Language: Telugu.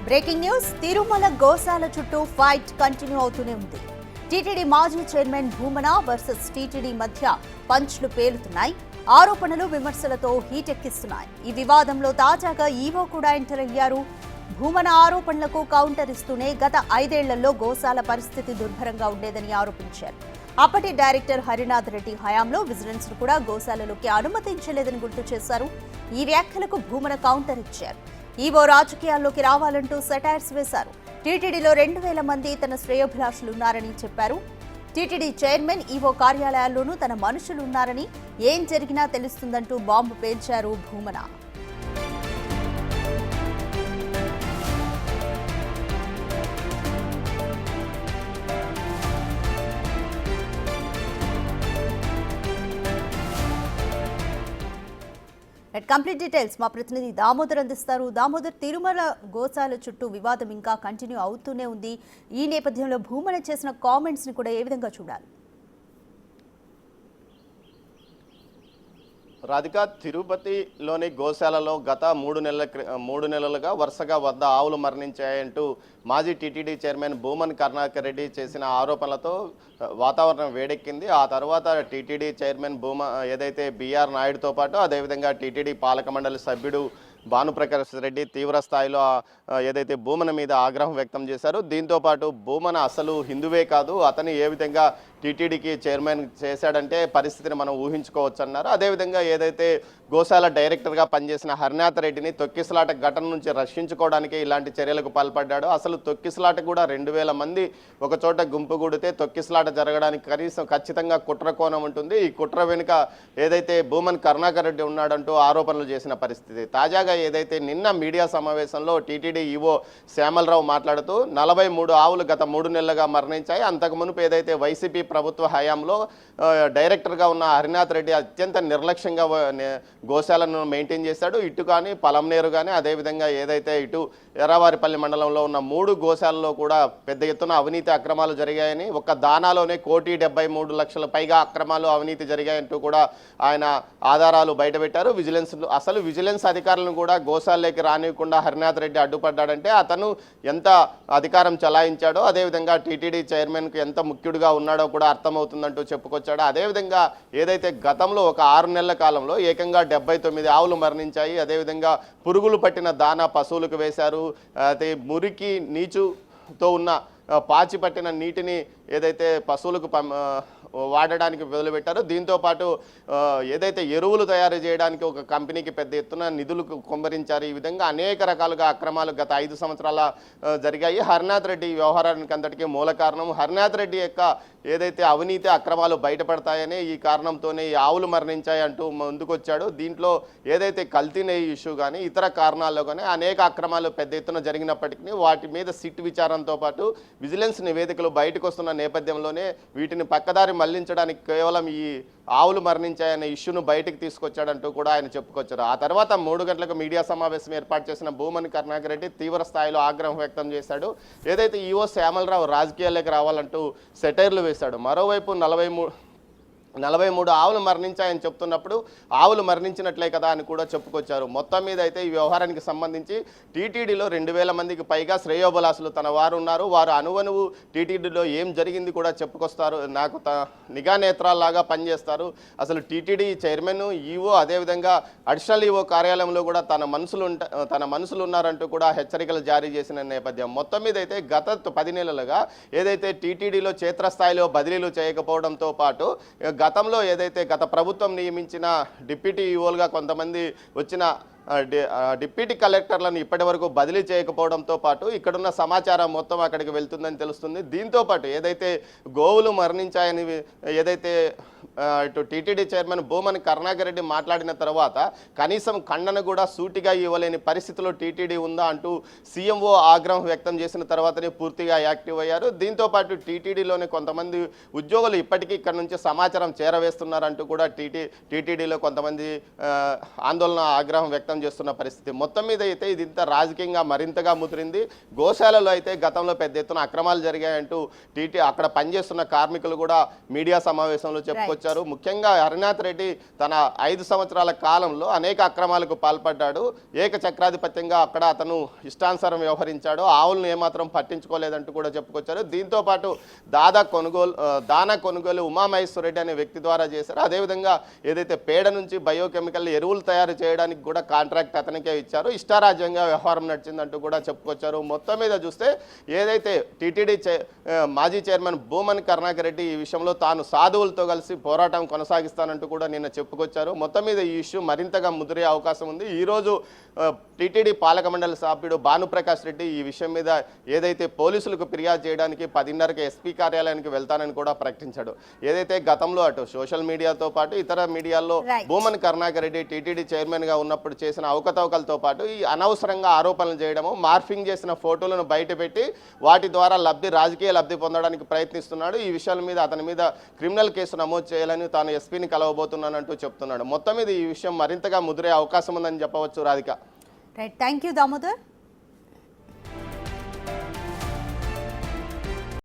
బ్రేకింగ్ న్యూస్ తిరుమల గోశాల చుట్టూ ఫైట్ కంటిన్యూ అవుతూనే ఉంది. టీటీడీ మాజీ చైర్మన్ భూమన వర్సెస్ టీటీడీ మధ్య పంచ్లు పేలుతున్నాయి. ఆరోపణలు విమర్శలతో హీటెక్కిస్తున్నాయి. ఈ వివాదంలో తాజాగా ఈవో కూడా ఎంటర్ అయ్యారు. భూమన ఆరోపణలకు కౌంటర్ ఇస్తూనే గత 5 ఏళ్లలో గోశాల పరిస్థితి దుర్భరంగా ఉండేదని ఆరోపించారు. అప్పటి డైరెక్టర్ హరినాథ్ రెడ్డి హయాంలో విజిలెన్స్ ను కూడా గోశాలలోకి అనుమతించలేదని గుర్తు చేశారు. ఈ వ్యాఖ్యలకు భూమన కౌంటర్ ఇచ్చారు. ఈవో రాజకీయాల్లోకి రావాలంటూ సెటైర్స్ వేశారు. టీటీడీలో 2000 మంది తన శ్రేయోభిలాషులున్నారని చెప్పారు. టీటీడీ చైర్మన్ ఈవో కార్యాలయాల్లోనూ తన మనుషులున్నారని, ఏం జరిగినా తెలుస్తుందంటూ బాంబు పేల్చారు భూమన. కంప్లీట్ డీటెయిల్స్ మా ప్రతినిధి దామోదర్ అందిస్తారు. దామోదర్, తిరుమల గోశాల చుట్టూ వివాదం ఇంకా కంటిన్యూ అవుతూనే ఉంది. ఈ నేపథ్యంలో భూమన చేసిన కామెంట్స్ ని కూడా ఏ విధంగా చూడాలి? రాధిక, తిరుపతిలోని గోశాలలో గత 3 నెలలుగా వరుసగా 100 ఆవులు మరణించాయంటూ మాజీ టీటీడీ చైర్మన్ భూమన్ కరుణాకర్ రెడ్డి చేసిన ఆరోపణలతో వాతావరణం వేడెక్కింది. ఆ తర్వాత టీటీడీ చైర్మన్ ఏదైతే బీఆర్ నాయుడుతో పాటు అదేవిధంగా టీటీడీ పాలక మండలి సభ్యుడు భానుప్రకాష్ రెడ్డి తీవ్ర స్థాయిలో ఏదైతే భూమన మీద ఆగ్రహం వ్యక్తం చేశారో, దీంతోపాటు భూమన అసలు హిందువే కాదు, అతను ఏ విధంగా టీటీడీకి చైర్మన్ చేశాడంటే పరిస్థితిని మనం ఊహించుకోవచ్చు అన్నారు. అదేవిధంగా ఏదైతే గోశాల డైరెక్టర్గా పనిచేసిన హరినాథ్ రెడ్డిని తొక్కిసలాట ఘటన నుంచి రక్షించుకోవడానికి ఇలాంటి చర్యలకు పాల్పడ్డాడు. అసలు తొక్కిసలాట కూడా 2000 మంది ఒక చోట గుంపుగూడితే తొక్కిసలాట జరగడానికి కనీసం ఖచ్చితంగా కుట్ర కోణం ఉంటుంది. ఈ కుట్ర వెనుక ఏదైతే భూమన్ కరుణాకర్ రెడ్డి ఉన్నాడంటూ ఆరోపణలు చేసిన పరిస్థితి. తాజాగా ఏదైతే నిన్న మీడియా సమావేశంలో టీటీడీ ఈవో శ్యామలరావు మాట్లాడుతూ 43 ఆవులు గత 3 నెలలుగా మరణించాయి. అంతకు మునుపు ఏదైతే వైసీపీ ప్రభుత్వ హయాంలో డైరెక్టర్గా ఉన్న హరినాథ్ రెడ్డి అత్యంత నిర్లక్ష్యంగా గోశాలను మెయింటైన్ చేశాడు. ఇటు కానీ పలంనేరు కానీ అదేవిధంగా ఏదైతే ఇటు ఎర్రవారిపల్లి మండలంలో ఉన్న 3 గోశాలలో కూడా పెద్ద ఎత్తున అవినీతి అక్రమాలు జరిగాయని, ఒక్క దానాలోనే 1,73,00,000 పైగా అక్రమాలు అవినీతి జరిగాయంటూ కూడా ఆయన ఆధారాలు బయటపెట్టారు. విజిలెన్స్ అధికారులను కూడా గోశాలలోకి రానివ్వకుండా హరినాథ్ రెడ్డి అడ్డుపడ్డాడంటే అతను ఎంత అధికారం చలాయించాడో, అదేవిధంగా టీటీడీ చైర్మన్కు ఎంత ముఖ్యుడిగా ఉన్నాడో కూడా అర్థమవుతుందంటూ చెప్పుకొచ్చాడు. అదేవిధంగా ఏదైతే గతంలో ఒక 6 నెలల కాలంలో ఏకంగా 79 ఆవులు మరణించాయి. అదేవిధంగా పురుగులు పట్టిన దానా పశువులకు వేశారు. అదే మురికి నీచుతో ఉన్న పాచి పట్టిన నీటిని ఏదైతే పశువులకు వాడడానికి మొదలుపెట్టారో, దీంతోపాటు ఏదైతే ఎరువులు తయారు చేయడానికి ఒక కంపెనీకి పెద్ద ఎత్తున నిధులు కుమ్మరించారు. ఈ విధంగా అనేక రకాలుగా అక్రమాలు గత 5 సంవత్సరాల జరిగాయి. హరినాథ్ రెడ్డి వ్యవహారానికి అంతటికీ మూల కారణం హరినాథ్ రెడ్డి యొక్క ఏదైతే అవినీతి అక్రమాలు బయటపడతాయని, ఈ కారణంతోనే ఈ ఆవులు మరణించాయి అంటూ ముందుకొచ్చాడు. దీంట్లో ఏదైతే కల్తీ నెయ్యి ఇష్యూ కానీ ఇతర కారణాల్లో కానీ అనేక అక్రమాలు పెద్ద ఎత్తున జరిగినప్పటికీ వాటి మీద సిట్ విచారంతో పాటు విజిలెన్స్ నివేదికలు బయటకు వస్తున్న నేపథ్యంలోనే వీటిని పక్కదారి మళ్లించడానికి కేవలం ఈ ఆవులు మరణించాయనే ఇష్యూను బయటకు తీసుకొచ్చాడంటూ కూడా ఆయన చెప్పుకొచ్చారు. ఆ తర్వాత 3 గంటలకు మీడియా సమావేశం ఏర్పాటు చేసిన భూమన్ కరుణాకర్ రెడ్డి తీవ్ర స్థాయిలో ఆగ్రహం వ్యక్తం చేశాడు. ఏదైతే ఈవో శ్యామలరావు రాజకీయాల్లోకి రావాలంటూ సెటైర్లు వేశాడు. మరోవైపు 43 ఆవులు మరణించాయని చెప్తున్నప్పుడు ఆవులు మరణించినట్లే కదా అని కూడా చెప్పుకొచ్చారు. మొత్తం మీద అయితే ఈ వ్యవహారానికి సంబంధించి టీటీడీలో 2000 మందికి పైగా శ్రేయోభిలాషులు తన వారు ఉన్నారు. వారు అనువనువు టీటీడీలో ఏం జరిగింది కూడా చెప్పుకొస్తారు. నాకు నిఘా నేత్రాల్లాగా పనిచేస్తారు. అసలు టీటీడీ చైర్మన్, ఈవో, అదేవిధంగా అడిషనల్ ఈవో కార్యాలయంలో కూడా తన మనుషులు ఉన్నారంటూ కూడా హెచ్చరికలు జారీ చేసిన నేపథ్యం. మొత్తం మీద అయితే గత 10 నెలలుగా ఏదైతే టీటీడీలో క్షేత్రస్థాయిలో బదిలీలు చేయకపోవడంతో పాటు గతంలో ఏదైతే గత ప్రభుత్వం నియమించిన డిప్యూటీ ఈవోలుగా కొంతమంది వచ్చిన డిప్యూటీ కలెక్టర్లను ఇప్పటి వరకు బదిలీ చేయకపోవడంతో పాటు ఇక్కడున్న సమాచారం మొత్తం అక్కడికి వెళ్తుందని తెలుస్తుంది. దీంతో పాటు ఏదైతే గోవులు మరణించాయని ఏదైతే ఇటు టీటీడీ చైర్మన్ భూమన్ కరుణాకర్ రెడ్డి మాట్లాడిన తర్వాత కనీసం ఖండన కూడా సూటిగా ఇవ్వలేని పరిస్థితిలో టీటీడీ ఉందా అంటూ సీఎంఓ ఆగ్రహం వ్యక్తం చేసిన తర్వాతనే పూర్తిగా యాక్టివ్ అయ్యారు. దీంతోపాటు టీటీడీలోని కొంతమంది ఉద్యోగులు ఇప్పటికీ ఇక్కడ నుంచి సమాచారం చేరవేస్తున్నారంటూ కూడా టీటీడీలో కొంతమంది ఆందోళన ఆగ్రహం వ్యక్తం వ్యక్తం చేస్తున్న పరిస్థితి. మొత్తం మీద అయితే ఇది ఇంత రాజకీయంగా మరింతగా ముదిరింది. గోశాలలో అయితే గతంలో పెద్ద ఎత్తున అక్రమాలు జరిగాయంటూ అక్కడ పనిచేస్తున్న కార్మికులు కూడా మీడియా సమావేశంలో చెప్పుకొచ్చారు. ముఖ్యంగా హరినాథ్ రెడ్డి తన 5 సంవత్సరాల కాలంలో అనేక అక్రమాలకు పాల్పడ్డాడు. ఏకచక్రాధిపత్యంగా అక్కడ అతను ఇష్టానుసారం వ్యవహరించాడు. ఆవులను ఏమాత్రం పట్టించుకోలేదంటూ కూడా చెప్పుకొచ్చారు. దీంతో పాటు దానా కొనుగోలు ఉమామహేశ్వర రెడ్డి అనే వ్యక్తి ద్వారా చేశారు. అదేవిధంగా ఏదైతే పేడ నుంచి బయోకెమికల్ ఎరువులు తయారు చేయడానికి కూడా కాంట్రాక్ట్ అతనికే ఇచ్చారు. ఇష్టారాజ్యంగా వ్యవహారం నడిచిందంటూ కూడా చెప్పుకొచ్చారు. మొత్తం మీద చూస్తే ఏదైతే టీటీడీ మాజీ చైర్మన్ భూమన్ కరుణాకర్ రెడ్డి ఈ విషయంలో తాను సాధువులతో కలిసి పోరాటం కొనసాగిస్తానంటూ కూడా నిన్న చెప్పుకొచ్చారు. మొత్తం మీద ఈ ఇష్యూ మరింతగా ముదిరే అవకాశం ఉంది. ఈరోజు టీటీడీ పాలక మండలి సభ్యుడు భానుప్రకాష్ రెడ్డి ఈ విషయం మీద ఏదైతే పోలీసులకు ఫిర్యాదు చేయడానికి 10:30కి ఎస్పీ కార్యాలయానికి వెళ్తానని కూడా ప్రకటించాడు. ఏదైతే గతంలో అటు సోషల్ మీడియాతో పాటు ఇతర మీడియాల్లో భూమన్ కరుణాకర్ రెడ్డి టీటీడీ చైర్మన్గా ఉన్నప్పుడు చేసిన అవకతవకలతో పాటు ఈ అనవసరంగా ఆరోపణలు చేయడము, మార్ఫింగ్ చేసిన ఫోటోలను బయటపెట్టి వాటి ద్వారా రాజకీయ లబ్ధి పొందడానికి ప్రయత్నిస్తున్నాడు. ఈ విషయాల మీద అతని మీద క్రిమినల్ కేసు నమోదు చేయాలని తాను ఎస్పీని కలవబోతున్నానంటూ చెప్తున్నాడు. మొత్తం మీద ఈ విషయం మరింతగా ముదిరే అవకాశం ఉందని చెప్పవచ్చు. Radhika. Right, thank you Damodar.